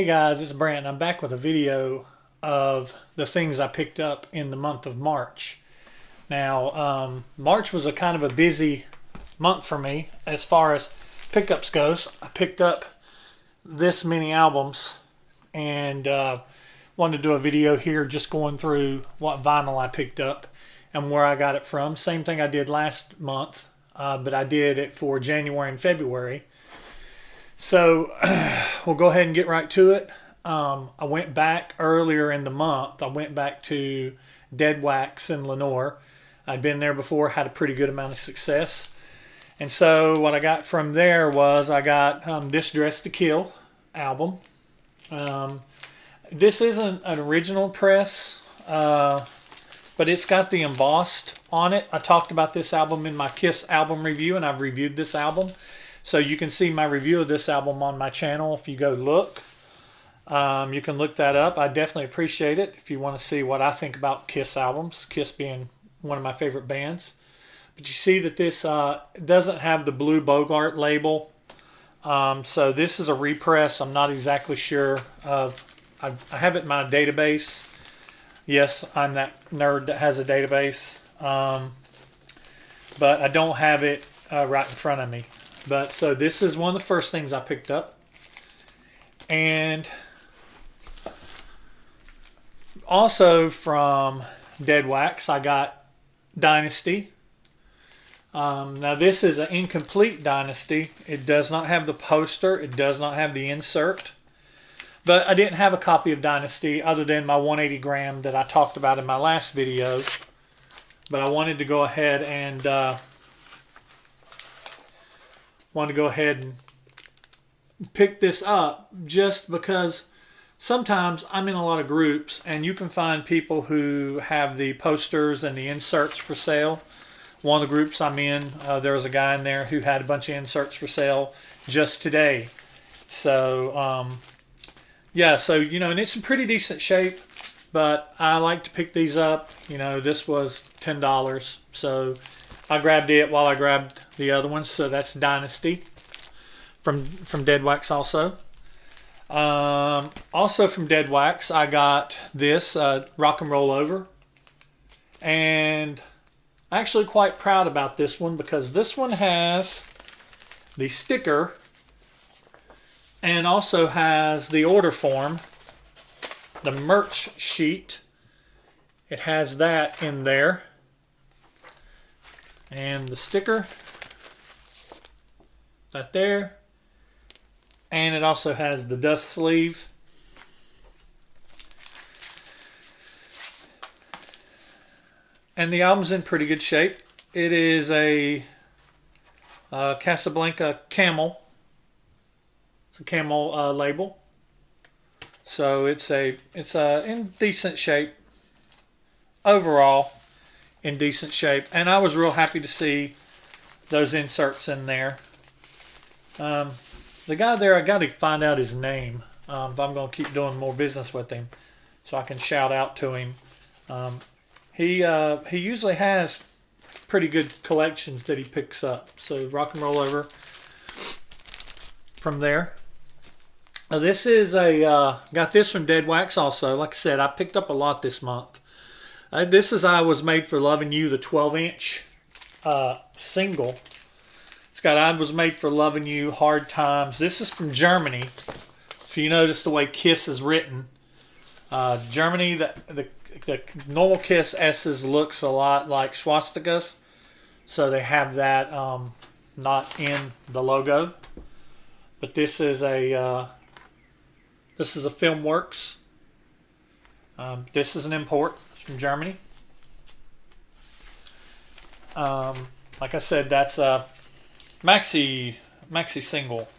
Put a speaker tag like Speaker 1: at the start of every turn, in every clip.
Speaker 1: guys, it's Brant. I'm back with a video of the things I picked up in the month of March. Now, March was a kind of a busy month for me as far as pickups goes. I picked up this many albums and wanted to do a video here just going through what vinyl I picked up and where I got it from. Same thing I did last month, but I did it for January and February. So we'll go ahead and get right to it. I went back earlier in the month. I went back to Dead Wax in Lenoir. I'd been there before, had a pretty good amount of success. And so what I got from there was I got this Dressed to Kill album. This isn't an original press, but it's got the embossed on it. I talked about this album in my Kiss album review, and I've reviewed this album. So you can see my review of this album on my channel if you go look. You can look that up. I definitely appreciate it if you want to see what I think about Kiss albums, Kiss being one of my favorite bands. But you see that this doesn't have the Blue Bogart label. So this is a repress. I'm not exactly sure of. I have it in my database. Yes, I'm that nerd that has a database. But I don't have it right in front of me. But so this is one of the first things I picked up. And also from Dead Wax, I got Dynasty. Now this is an incomplete Dynasty. It does not have the poster. It does not have the insert. But I didn't have a copy of Dynasty other than my 180 gram that I talked about in my last video. But I wanted to go ahead and pick this up just because sometimes I'm in a lot of groups and you can find people who have the posters and the inserts for sale. One of the groups I'm in, there was a guy in there who had a bunch of inserts for sale just today. So, yeah, so, you know, and it's in pretty decent shape, but I like to pick these up. You know, this was $10, so I grabbed it while I grabbed the other ones. So that's Dynasty from Dead Wax also. Also from Dead Wax, I got this Rock and Roll Over. And I'm actually quite proud about this one because this one has the sticker and also has the order form, the merch sheet. It has that in there. And the sticker, that there. And it also has the dust sleeve. And the album's in pretty good shape. It is a Casablanca Camel. It's a camel label. So it's in decent shape. Overall, in decent shape. And I was real happy to see those inserts in there. The guy there, I got to find out his name if I'm going to keep doing more business with him so I can shout out to him. He usually has pretty good collections that he picks up. So Rock and Roll Over from there. Now this is got this from Dead Wax also. Like I said, I picked up a lot this month. This is I Was Made for Loving You, the 12-inch single. It's got I Was Made for Loving You, Hard Times. This is from Germany. If you notice the way Kiss is written, Germany, the normal Kiss S's looks a lot like swastikas, so they have that not in the logo. But this is a Filmworks. This is an import from Germany. Like I said, that's a maxi single.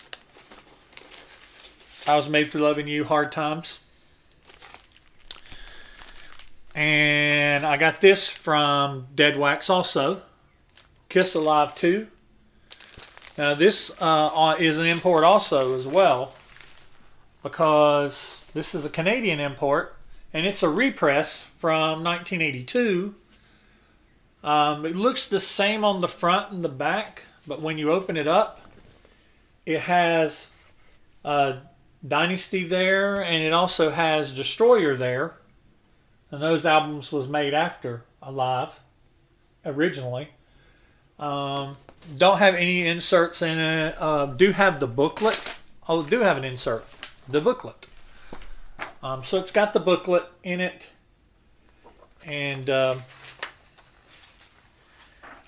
Speaker 1: I Was Made for Loving You, Hard Times. And I got this from Dead Wax also. Kiss Alive 2. Now this is an import also as well, because this is a Canadian import and it's a repress from 1982. It looks the same on the front and the back, but when you open it up, it has Dynasty there, and it also has Destroyer there. And those albums was made after Alive, originally. Don't have any inserts in it. Do have the booklet. Oh, do have an insert. The booklet. So it's got the booklet in it. And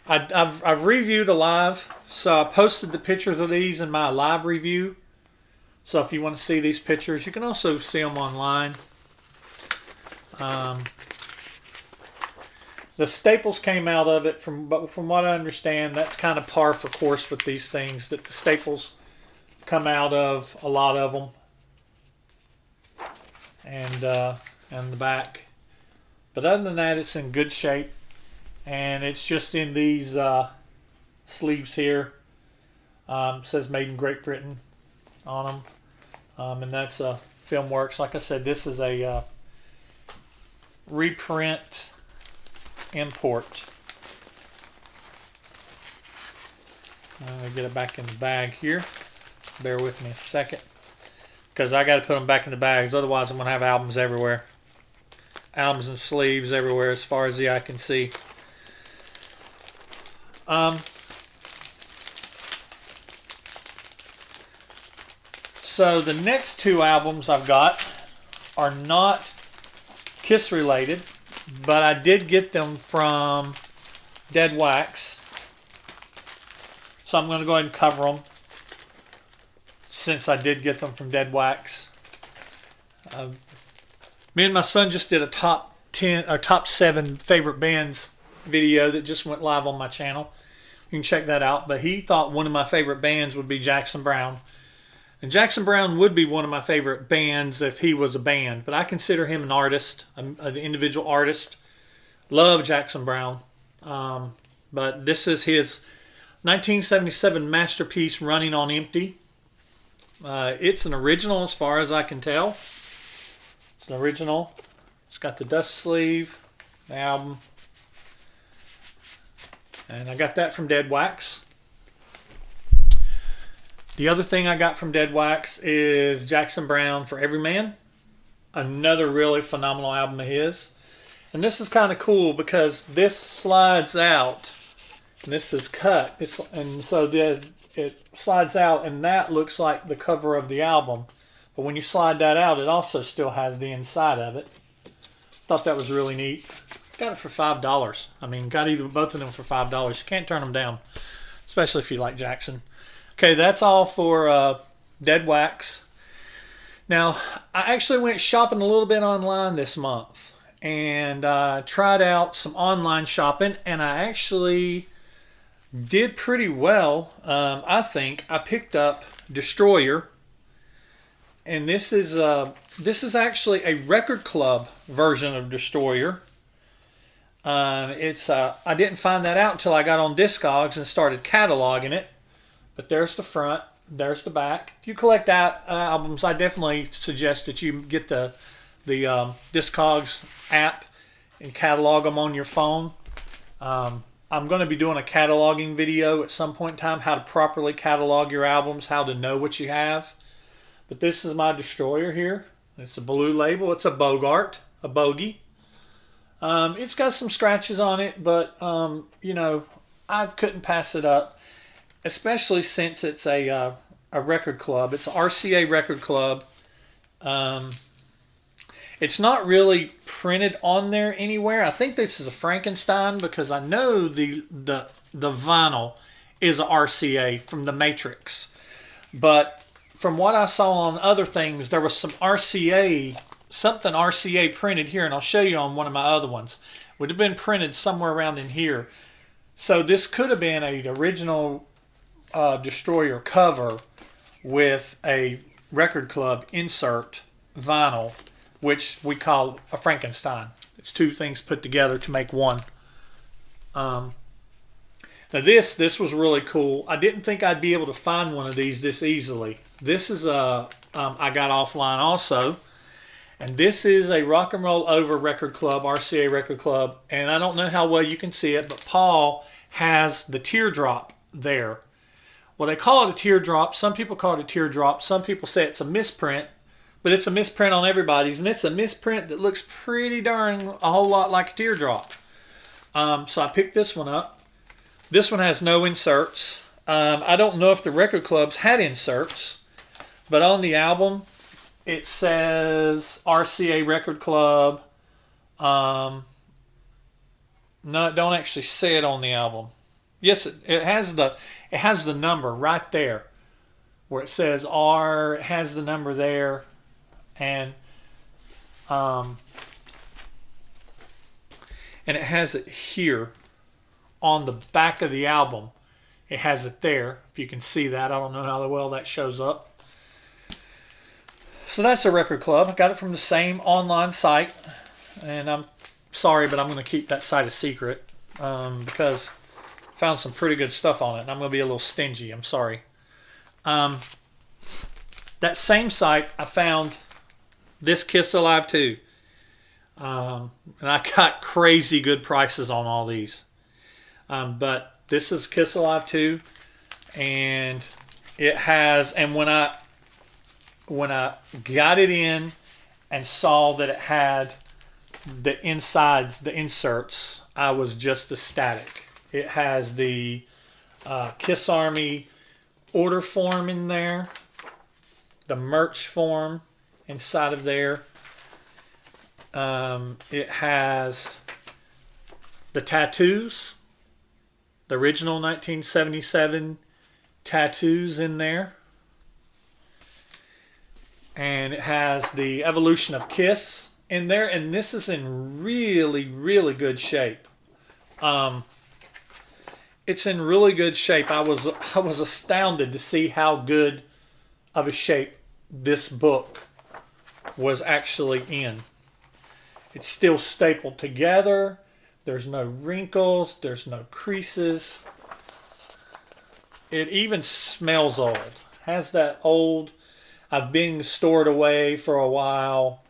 Speaker 1: I've reviewed Alive. So I posted the pictures of these in my live review. So if you want to see these pictures, you can also see them online. The staples came out of it, but from what I understand, that's kind of par for course with these things, that the staples come out of a lot of them, and the back. But other than that, it's in good shape, and it's just in these sleeves here. It says "Made in Great Britain" on them, and that's Filmworks. Like I said, this is a reprint import. I'm going to get it back in the bag here. Bear with me a second, because I got to put them back in the bags, otherwise I'm going to have albums everywhere. Albums and sleeves everywhere as far as the eye can see. So the next two albums I've got are not Kiss related, but I did get them from Dead Wax. So I'm going to go ahead and cover them, since I did get them from Dead Wax. Me and my son just did a top 10 or top 7 favorite bands video that just went live on my channel. You can check that out. But he thought one of my favorite bands would be Jackson Browne. And Jackson Browne would be one of my favorite bands if he was a band. But I consider him an artist, an individual artist. Love Jackson Browne. But this is his 1977 masterpiece, Running on Empty. It's an original as far as I can tell. It's an original. It's got the dust sleeve, the album. And I got that from Dead Wax. The other thing I got from Dead Wax is Jackson Browne for Every Man. Another really phenomenal album of his. And this is kind of cool because this slides out. And this is cut. And so it slides out, and that looks like the cover of the album. But when you slide that out, it also still has the inside of it. Thought that was really neat. Got it for $5. I mean, got both of them for $5. You can't turn them down, especially if you like Jackson. Okay, that's all for Dead Wax. Now, I actually went shopping a little bit online this month, and tried out some online shopping, and I actually did pretty well. I think I picked up Destroyer, and this is actually a Record Club version of Destroyer. I didn't find that out until I got on Discogs and started cataloging it. But there's the front, there's the back. If you collect albums, I definitely suggest that you get the Discogs app and catalog them on your phone. I'm going to be doing a cataloging video at some point in time, how to properly catalog your albums, how to know what you have. But this is my Destroyer here. It's a blue label. It's a Bogart, a Bogey. It's got some scratches on it, but I couldn't pass it up, especially since it's a record club. It's an RCA record club. It's not really printed on there anywhere. I think this is a Frankenstein because I know the vinyl is a RCA from the Matrix. But from what I saw on other things, there was something RCA printed here, and I'll show you on one of my other ones. It would have been printed somewhere around in here. So this could have been an original Destroyer cover with a record club insert vinyl, which we call a Frankenstein. It's two things put together to make one. Now this was really cool. I didn't think I'd be able to find one of these this easily. This is I got offline also. And this is a Rock and Roll Over record club, RCA record club. And I don't know how well you can see it, but Paul has the teardrop there. Well, they call it a teardrop. Some people call it a teardrop. Some people say it's a misprint, but it's a misprint on everybody's, and it's a misprint that looks pretty darn a whole lot like a teardrop. So I picked this one up. This one has no inserts. I don't know if the record clubs had inserts, but on the album it says RCA Record Club. No, it don't actually say it on the album. Yes, it has the number right there where it says R. It has the number there, and it has it here on the back of the album. It has it there. If you can see that, I don't know how well that shows up. So that's a record club. I got it from the same online site, and I'm sorry, but I'm going to keep that site a secret because I found some pretty good stuff on it, and I'm going to be a little stingy. I'm sorry. That same site, I found this Kiss Alive 2. And I got crazy good prices on all these. But this is Kiss Alive 2, and it has, and when I got it in and saw that it had the insides, the inserts, I was just ecstatic. It has the Kiss Army order form in there, the merch form inside of there. It has the tattoos, the original 1977 tattoos in there. And it has the Evolution of Kiss in there. And this is in really, really good shape. It's in really good shape. I was astounded to see how good of a shape this book was actually in. It's still stapled together. There's no wrinkles. There's no creases. It even smells old. Has that old, I've been stored away for a while,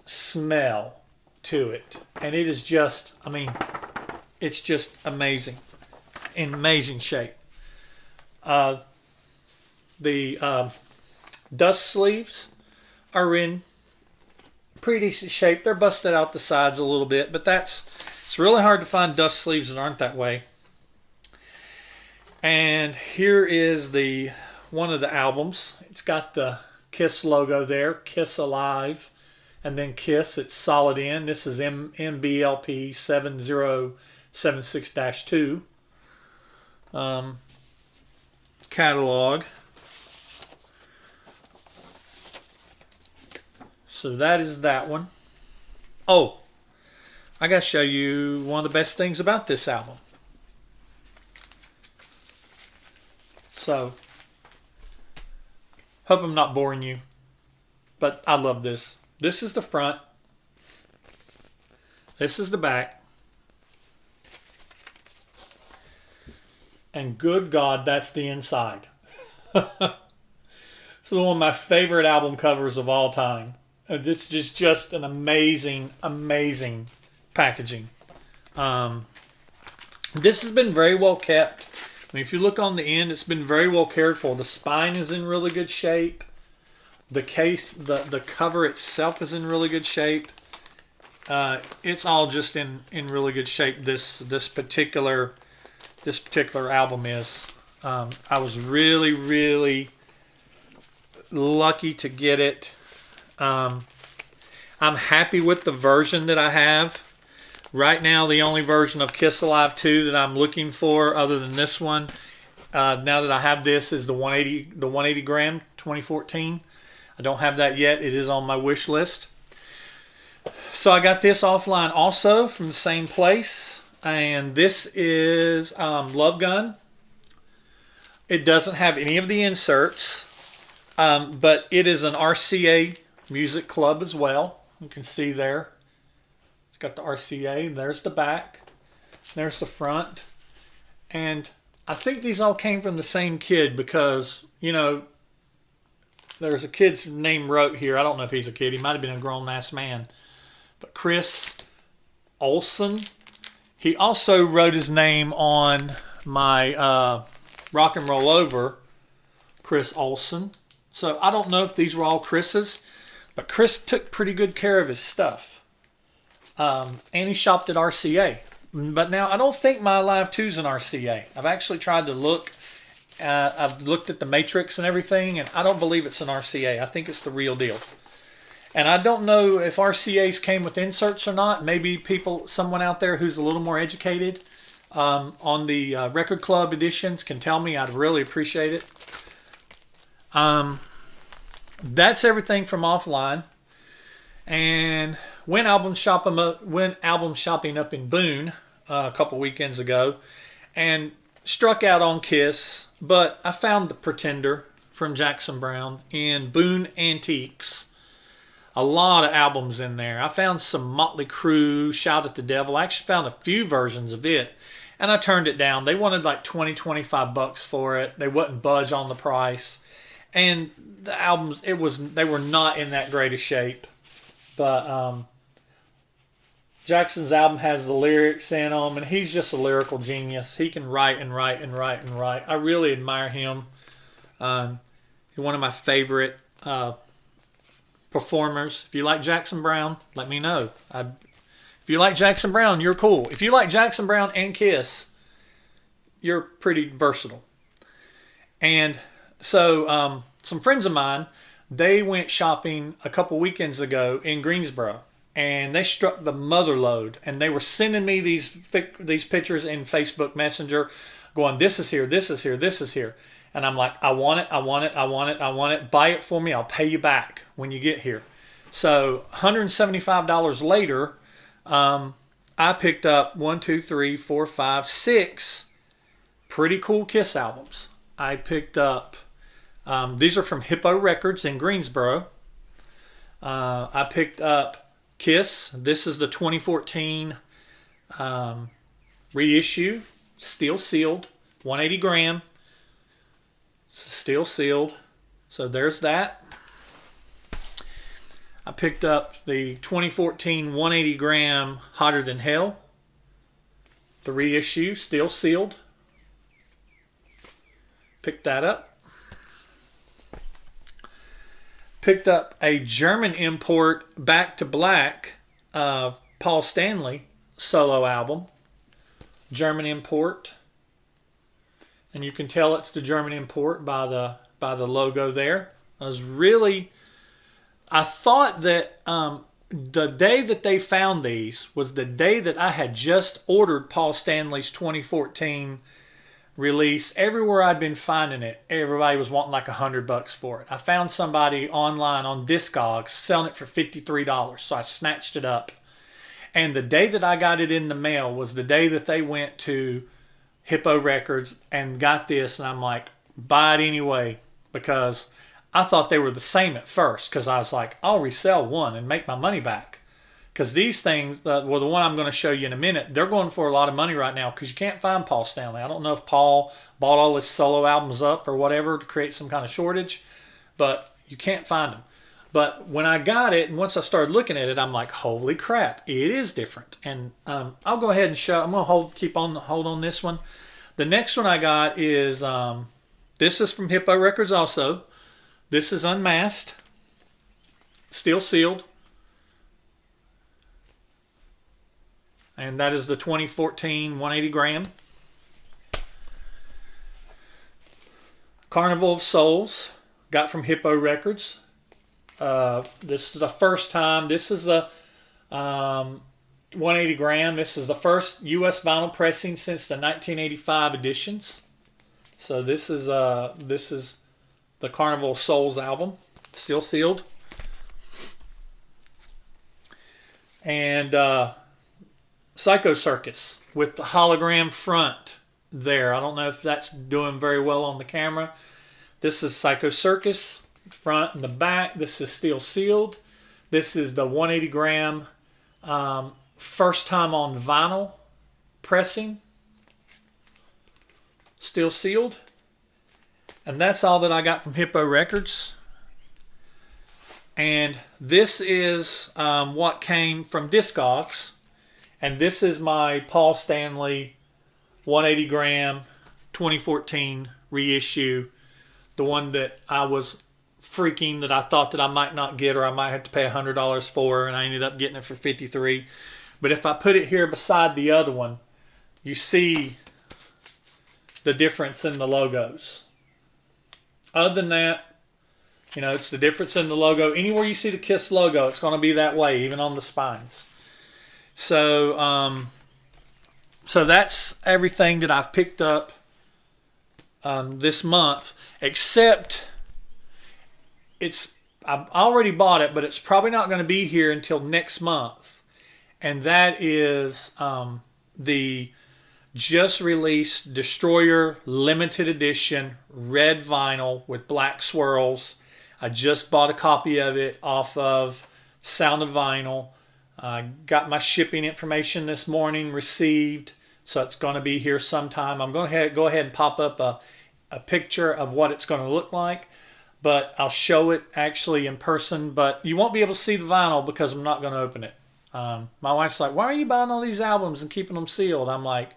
Speaker 1: smell to it. And it is just, I mean, it's just amazing. In amazing shape. The dust sleeves are in pretty decent shape. They're busted out the sides a little bit, but it's really hard to find dust sleeves that aren't that way. And here is one of the albums. It's got the Kiss logo there, Kiss Alive, and then Kiss. It's solid in. This is MBLP 7076-2 catalog. So that is that one. Oh, I got to show you one of the best things about this album. So, hope I'm not boring you, but I love this. This is the front. This is the back. And good God, that's the inside. It's one of my favorite album covers of all time. This is just an amazing, amazing packaging. This has been very well kept. I mean, if you look on the end, it's been very well cared for. The spine is in really good shape. The case, the cover itself is in really good shape. It's all just in really good shape. This particular album is. I was really, really lucky to get it. I'm happy with the version that I have. Right now, the only version of Kiss Alive 2 that I'm looking for, other than this one, now that I have this, is the 180 gram 2014. I don't have that yet. It is on my wish list. So I got this offline also from the same place, and this is Love Gun. It doesn't have any of the inserts, but it is an RCA Music Club as well. You can see there. It's got the RCA. There's the back. There's the front. And I think these all came from the same kid because, you know, there's a kid's name wrote here. I don't know if he's a kid. He might have been a grown-ass man. But Chris Olson. He also wrote his name on my Rock and Roll Over, Chris Olsen. So I don't know if these were all Chris's, but Chris took pretty good care of his stuff. And he shopped at RCA. But now I don't think my Live 2's an RCA. I've actually tried to look. I've looked at the matrix and everything, and I don't believe it's an RCA. I think it's the real deal. And I don't know if RCAs came with inserts or not. Maybe someone out there who's a little more educated on the Record Club editions can tell me. I'd really appreciate it. That's everything from offline. And went album shopping up in Boone a couple weekends ago, and struck out on Kiss. But I found The Pretender from Jackson Browne in Boone Antiques. A lot of albums in there. I found some Motley Crue, Shout at the Devil. I actually found a few versions of it, and I turned it down. They wanted like $20-25 for it. They wouldn't budge on the price. And the albums, they were not in that great a shape. But Jackson's album has the lyrics in them, and he's just a lyrical genius. He can write and write and write and write. I really admire him. He's one of my favorite performers. If you like Jackson Browne, let me know. If you like Jackson Browne, you're cool. If you like Jackson Browne and Kiss, you're pretty versatile. And so some friends of mine, they went shopping a couple weekends ago in Greensboro, and they struck the mother load, and they were sending me these pictures in Facebook Messenger going, this is here, this is here, this is here. And I'm like, I want it, I want it, I want it, I want it. Buy it for me. I'll pay you back when you get here. So $175 later, I picked up 6 pretty cool Kiss albums. I picked up, these are from Hippo Records in Greensboro. I picked up Kiss. This is the 2014 reissue, still sealed, 180 gram. Still sealed. So there's that. I picked up the 2014 180 gram Hotter Than Hell. The reissue, still sealed. Picked that up. Picked up a German import Back to Black Paul Stanley solo album. German import. And you can tell it's the German import by the logo there. I thought that the day that they found these was the day that I had just ordered Paul Stanley's 2014 release. Everywhere I'd been finding it, everybody was wanting like $100 for it. I found somebody online on Discogs selling it for $53, so I snatched it up. And the day that I got it in the mail was the day that they went to Hippo Records and got this, and I'm like, buy it anyway, because I thought they were the same at first, because I was like, I'll resell one and make my money back, because these things, the one I'm going to show you in a minute, they're going for a lot of money right now, because you can't find Paul Stanley. I don't know if Paul bought all his solo albums up or whatever to create some kind of shortage, but you can't find them. But when I got it, and once I started looking at it, I'm like, holy crap, it is different. And I'll go ahead and show. I'm going to hold on this one. The next one I got is, this is from Hippo Records also. This is unmasked, still sealed. And that is the 2014 180 gram. Carnival of Souls, got from Hippo Records. This is the first time. This is a 180 gram. This is the first U.S. vinyl pressing since the 1985 editions. So this is the Carnival of Souls album, still sealed. And Psycho Circus with the hologram front there. I don't know if that's doing very well on the camera. This is Psycho Circus. Front and the back. This is still sealed. This is the 180 gram first time on vinyl pressing, still sealed. And that's all that I got from Hippo Records. And this is what came from Discogs, and this is my Paul Stanley 180 gram 2014 reissue, the one that I was freaking that I thought that I might not get or I might have to pay $100 for, and I ended up getting it for $53. But if I put it here beside the other one, you see the difference in the logos. Other than that, you know, it's the difference in the logo. Anywhere you see the KISS logo, it's going to be that way, even on the spines. So, so that's everything that I've picked up this month, except I've already bought it, but it's probably not going to be here until next month. And that is the just released Destroyer limited edition red vinyl with black swirls. I just bought a copy of it off of Sound of Vinyl. I got my shipping information this morning received, so it's going to be here sometime. I'm going to go ahead and pop up a picture of what it's going to look like, but I'll show it actually in person. But you won't be able to see the vinyl because I'm not going to open it. My wife's like, why are you buying all these albums and keeping them sealed? I'm like,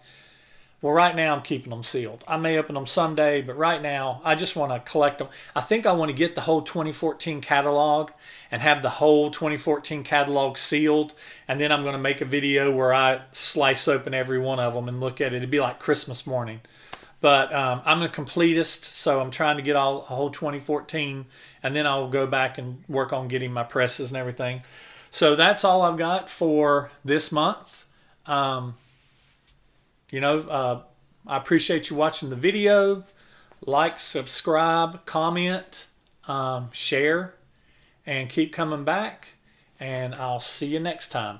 Speaker 1: well, right now I'm keeping them sealed. I may open them someday, but right now I just want to collect them. I think I want to get the whole 2014 catalog and have the whole 2014 catalog sealed, and then I'm going to make a video where I slice open every one of them and look at it. It'd be like Christmas morning. But I'm a completist, so I'm trying to get a whole 2014, and then I'll go back and work on getting my presses and everything. So that's all I've got for this month. I appreciate you watching the video. Like, subscribe, comment, share, and keep coming back. And I'll see you next time.